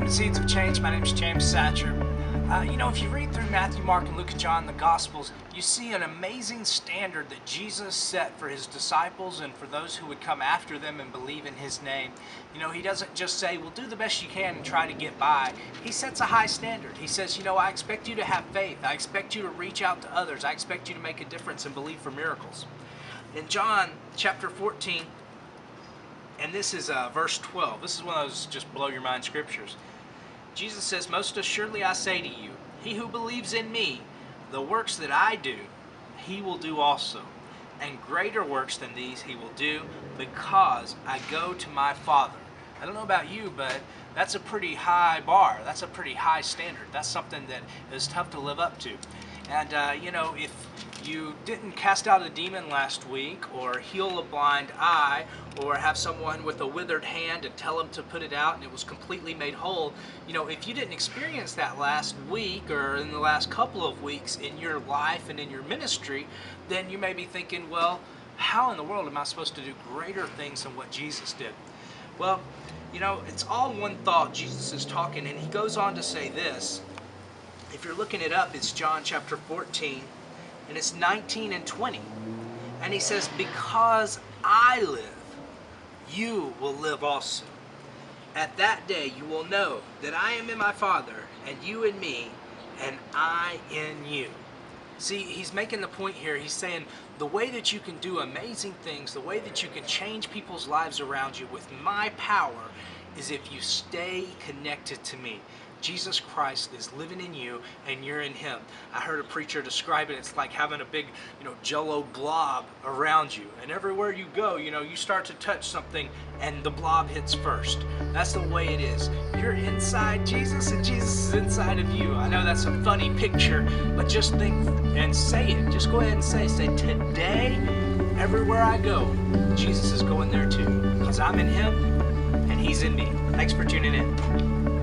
Welcome to Seeds of Change. My name is James Satcher. If you read through Matthew, Mark, and Luke and John, the Gospels, you see an amazing standard that Jesus set for his disciples and for those who would come after them and believe in his name. He doesn't just say, well, do the best you can and try to get by. He sets a high standard. He says, I expect you to have faith. I expect you to reach out to others. I expect you to make a difference and believe for miracles. In John chapter 14, and this is verse 12. This is one of those just blow your mind scriptures. Jesus says, most assuredly I say to you, he who believes in me, the works that I do, he will do also. And greater works than these he will do, because I go to my Father. I don't know about you, but that's a pretty high bar. That's a pretty high standard. That's something that is tough to live up to. And, if you didn't cast out a demon last week, or heal a blind eye, or have someone with a withered hand and tell them to put it out and it was completely made whole, if you didn't experience that last week or in the last couple of weeks in your life and in your ministry, then you may be thinking, well, how in the world am I supposed to do greater things than what Jesus did? Well, it's all one thought. Jesus is talking, and he goes on to say this. If you're looking it up, it's John chapter 14, and it's 19 and 20. And he says, because I live, you will live also. At that day you will know that I am in my Father, and you in me, and I in you. See, he's making the point here. He's saying the way that you can do amazing things, the way that you can change people's lives around you with my power, is if you stay connected to me. Jesus Christ is living in you and you're in him. I heard a preacher describe it. It's like having a big, jello blob around you. And everywhere you go, you start to touch something and the blob hits first. That's the way it is. You're inside Jesus and Jesus is inside of you. I know that's a funny picture, but just think and say it. Just go ahead and say, today, everywhere I go, Jesus is going there too. Because I'm in him and he's in me. Thanks for tuning in.